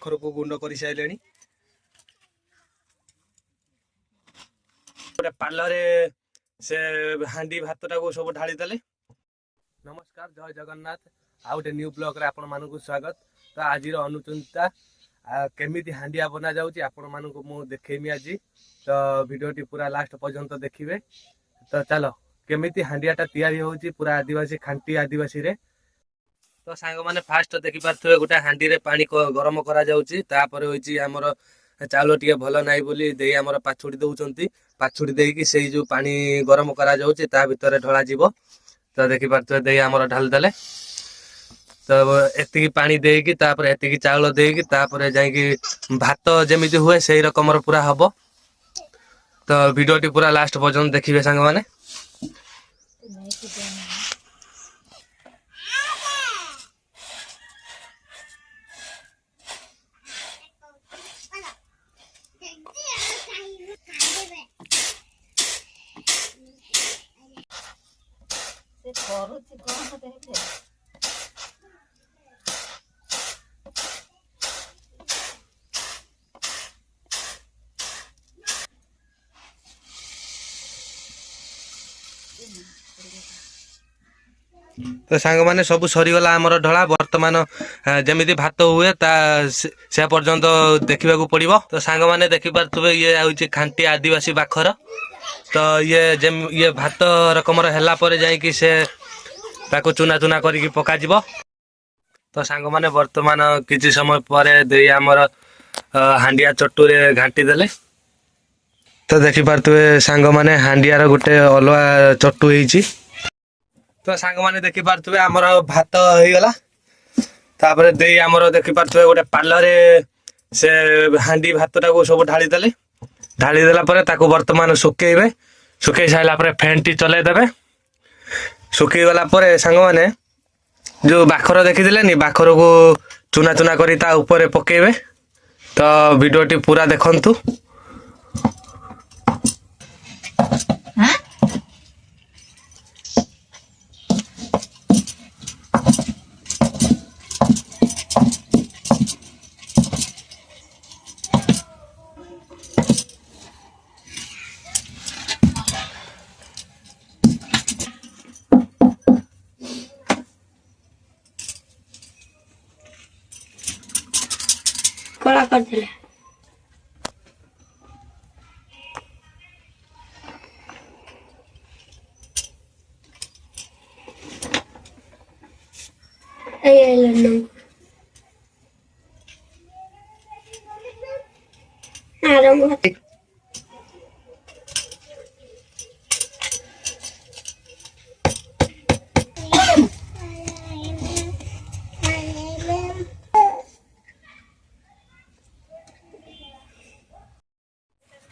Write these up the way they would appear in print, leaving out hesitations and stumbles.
बाखर को गुंड कर सारे गोटे पालरे से हांडी भातटा को सब ढाली देले। नमस्कार, जय जगन्नाथ। आ गोटे न्यू ब्लॉग रे आपण मानकु स्वागत। तो आज अनुचिंता केमिति हांडिया बना जाउची आपण मानकु मु देखेमी आज। तो वीडियोटी पूरा लास्ट पर्यंत देखिबे। तो चलो केमिति हांडियाटा तैयारी होउची पूरा आदिवासी खांटी आदिवासी रे। तो सांग माने फास्ट देखि पारथुवे गोटे हांडी रे पानी गरम करा जाउची। तापर होइची हमर चाउल टिके भल नाही बोली देई हमर पाछुडी दउचंती। पाछुडी देई से जो पानी गरम करा जाउची ता भितरे ढळा जीवो। तो देखि पारथुवे देई हमर ढाल देले। तो एतिकी पानी देकी तापर एतिकी चाउल देकी तापर जाईकी भात जेमिति हुए सेही रकमर पूरा हबो। तो वीडियोटी पूरा लास्ट पर्यंत देखिबे सांग माने। तो सांग माने सब सरीगला आमर ढला। वर्तमान जमिति भात हुए ता से पर्यंत देखा पड़ो। तो सांग माने देखि पारथुबे ये आउची खांटी आदिवासी बाखर। तो ये भात रकमर हैला परे जाईकी से ताको चुना चुना करिकी पका जिवो। तो सांग माने वर्तमान किछि समय परे देई आमर हांडिया चट्टू रे घांटी देले। तो देखि पारथुबे सांग माने हांडियार गोटे अलवा चट्टू हेइची। तो सांग माने देखि पारथुबे हमर भात हेई गला। तापर देई हमर देखि पारथुबे गोटे पालरे से हांडी भातटा को सब ढाली देले। ढाली देला परे ताको वर्तमान सुकेइबे। सुकेइ साइला परे फैनटी चले देबे। सुकी गला परे सांग माने जो बाखर देखि देलेनी बाखर को चुना चुना करी ता ऊपर पकेइबे। तो वीडियोटी पूरा देखंतु। कड़ा कर दिले। ए लन्नू आराम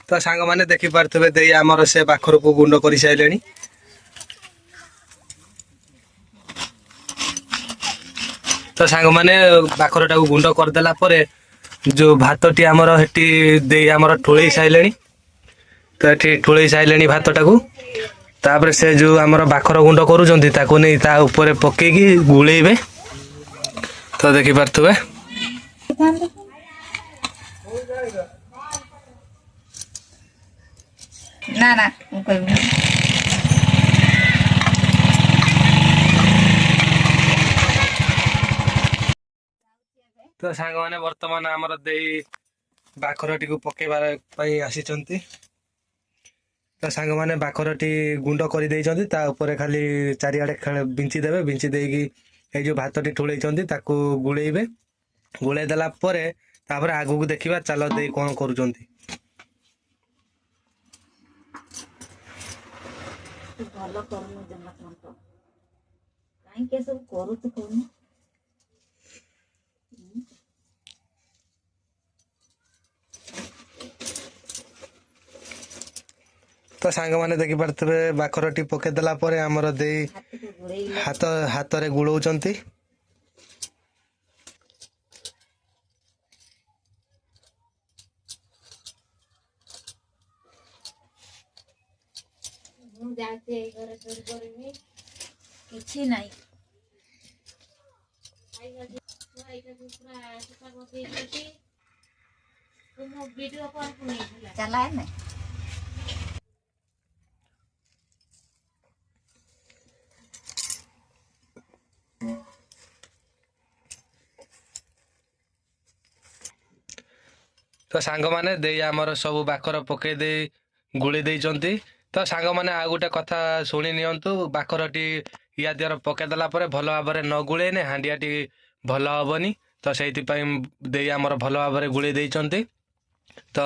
तो सांग माने देखि पारथुबे देई हमर से बाखर को गुंड करि साइलेनी। तो सांग माने बाखरटा को गुंड कर देला परे जो भातटी हमर हेटी देई हमर ठुळई साइलेनी। तो एठी ठुळई साइलेनी भातटा को। तापर से जो हमर बाखर गुंड करूचंती ताको नै ता ऊपर पकेकी गुळेइबे। तो देखि पारथुबे ना ना कोई तो सांग माने वर्तमान हमर देई बाखरटी को पकेबार पई आसीचंती। तो सांग माने बाखरटी गुंड करि देइचंती ता ऊपर खाली चारिआडे बिंची देबे। बिंची देइकी ए जो भातटी ठुळैचंती ताको गुळेइबे। गुळै देला परे तापर आगु को देखिबा चलो देई कोन करूचंती। भलो करनु जमा तो काई के सब करू तो कोन। तो सांग माने देखि पारथुबे बाखरटी पके देला परे हमर देई हाथ रे गुळौचंती। ମୁଁ ଯାଉଛି ଏଇ ଘରେ ଚୋରି କରିବି କିଛି ନାହିଁ। चलाए ना ତ ସାଙ୍ଗମାନେ ଦେଇ ଆମର ସବୁ ବାକର ପକେଇ ଦେଇ ଗୁଳି ଦେଇଛନ୍ତି। ତ ସାଙ୍ଗମାନେ ଆଉ ଗୋଟେ କଥା ଶୁଣି ନିଅନ୍ତୁ, ବାକରଟି ୟା ଦେହରେ ପକେଇ ଦେଲା ପରେ ଭଲ ଭାବରେ ନ ଗୁଳେଇନେ ହାଣ୍ଡିଆଟି ଭଲ ହବନି। ତ ସେଇଥିପାଇଁ ଦେଇ ଆମର ଭଲ ଭାବରେ ଗୁଳେଇ ଦେଇଛନ୍ତି। ତ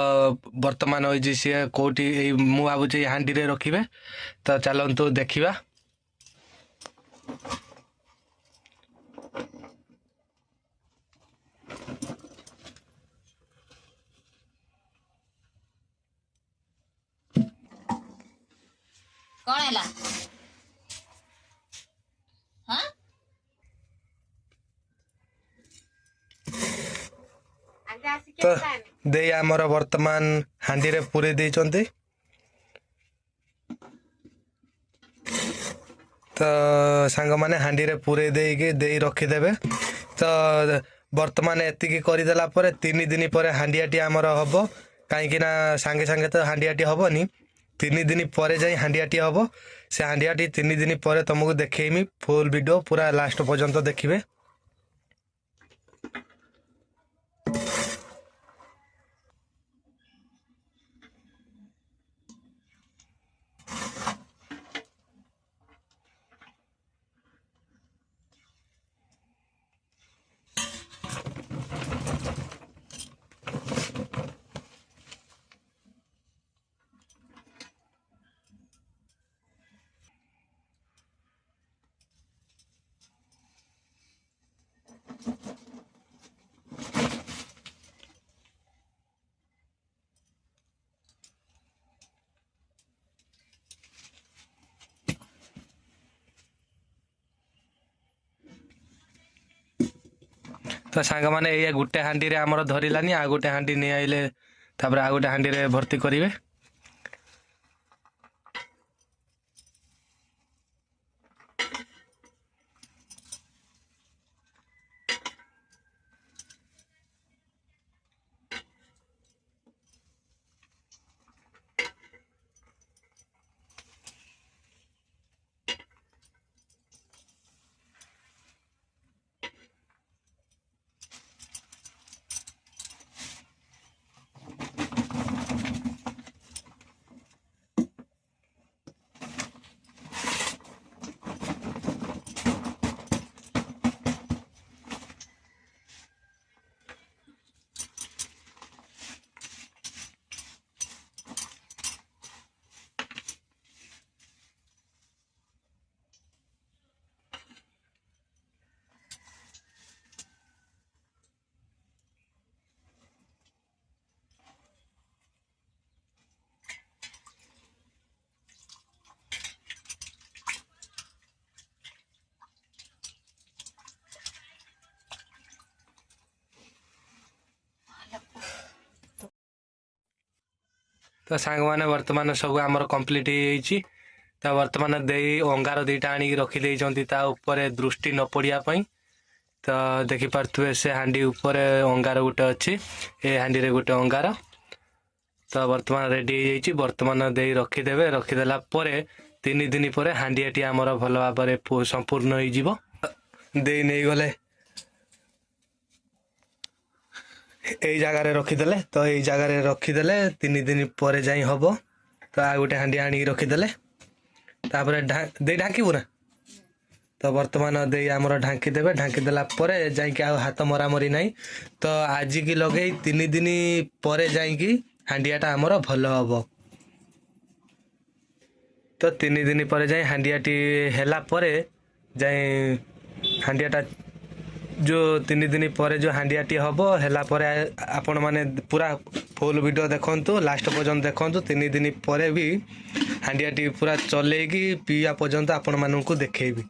ବର୍ତ୍ତମାନ ହୋଇଛି ସିଏ କୋଉଠି, ଏଇ ମୁଁ ଭାବୁଛି ଏଇ ହାଣ୍ଡିରେ ରଖିବେ। ତ ଚାଲନ୍ତୁ ଦେଖିବା। कौन है हाँ ତ ଦେଇ ଆମର ବର୍ତ୍ତମାନ ହାଣ୍ଡିରେ ପୁରେଇ ଦେଇଛନ୍ତି। ତ ସାଙ୍ଗମାନେ ହାଣ୍ଡିରେ ପୁରେଇ ଦେଇକି ଦେଇ ରଖିଦେବେ। ତ ବର୍ତ୍ତମାନ ଏତିକି କରିଦେଲା ପରେ 3 ଦିନ ପରେ ହାଣ୍ଡିଆଟି ଆମର ହବ। କାହିଁକି ନା ସାଙ୍ଗେ ସାଙ୍ଗେ ତ ହାଣ୍ଡିଆଟି ହବନି, 3 ଦିନ ପରେ ଯାଇ ହାଣ୍ଡିଆଟି ହବ। ସେ ହାଣ୍ଡିଆଟି 3 ଦିନ ପରେ ତମକୁ ଦେଖେଇମି। ଫୁଲ୍ ଭିଡ଼ିଓ ପୁରା ଲାଷ୍ଟ ପର୍ଯ୍ୟନ୍ତ ଦେଖିବେ। ତ ସାଙ୍ଗମାନେ ଏଇ ଗୋଟେ ହାଣ୍ଡିରେ ଆମର ଧରିଲାନି, ଆଉ ଗୋଟେ ହାଣ୍ଡି ନେଇ ଆଇଲେ ତାପରେ ଆଉ ଗୋଟେ ହାଣ୍ଡିରେ ଭର୍ତ୍ତି କରିବେ। ତ ସାଙ୍ଗମାନେ ବର୍ତ୍ତମାନ ସବୁ ଆମର କମ୍ପ୍ଲିଟ୍ ହେଇଯାଇଛି। ତ ବର୍ତ୍ତମାନ ଦେଇ ଅଙ୍ଗାର ଦୁଇଟା ଆଣିକି ରଖିଦେଇଛନ୍ତି ତା ଉପରେ ଦୃଷ୍ଟି ନ ପଡ଼ିବା ପାଇଁ। ତ ଦେଖିପାରୁଥିବେ ସେ ହାଣ୍ଡି ଉପରେ ଅଙ୍ଗାର ଗୋଟେ ଅଛି, ଏ ହାଣ୍ଡିରେ ଗୋଟେ ଅଙ୍ଗାର। ତ ବର୍ତ୍ତମାନ ରେଡ଼ି ହେଇଯାଇଛି। ବର୍ତ୍ତମାନ ଦେଇ ରଖିଦେବେ। ରଖିଦେଲା ପରେ 3 ଦିନ ପରେ ହାଣ୍ଡିଆଟି ଆମର ଭଲ ଭାବରେ ସମ୍ପୂର୍ଣ୍ଣ ହେଇଯିବ। ଦେଇ ନେଇଗଲେ ଏଇ ଜାଗାରେ ରଖିଦେଲେ। ତ ଏଇ ଜାଗାରେ ରଖିଦେଲେ 3 ଦିନ ପରେ ଯାଇ ହବ। ତ ଆଉ ଗୋଟେ ହାଣ୍ଡି ଆଣିକି ରଖିଦେଲେ। ତାପରେ ଦେଇ ଢାଙ୍କିବୁ ନା। ତ ବର୍ତ୍ତମାନ ଦେଇ ଆମର ଢାଙ୍କି ଦେବେ। ଢାଙ୍କି ଦେଲା ପରେ ଯାଇକି ଆଉ ହାତ ମରାମରି ନାହିଁ। ତ ଆଜିକି ଲଗେଇ 3 ଦିନ ପରେ ଯାଇକି ହାଣ୍ଡିଆଟା ଆମର ଭଲ ହବ। ତ 3 ଦିନ ପରେ ଯାଇ ହାଣ୍ଡିଆଟି ହେଲା ପରେ ଯାଇ ହାଣ୍ଡିଆଟା ଯେଉଁ 3 ଦିନ ପରେ ଯେଉଁ ହାଣ୍ଡିଆଟି ହବ ହେଲା ପରେ ଆପଣମାନେ ପୁରା ଫୁଲ୍ ଭିଡ଼ିଓ ଦେଖନ୍ତୁ, ଲାଷ୍ଟ ପର୍ଯ୍ୟନ୍ତ ଦେଖନ୍ତୁ। 3 ଦିନ ପରେ ବି ହାଣ୍ଡିଆଟି ପୁରା ଚଲେଇକି ପିଇବା ପର୍ଯ୍ୟନ୍ତ ଆପଣମାନଙ୍କୁ ଦେଖେଇବି।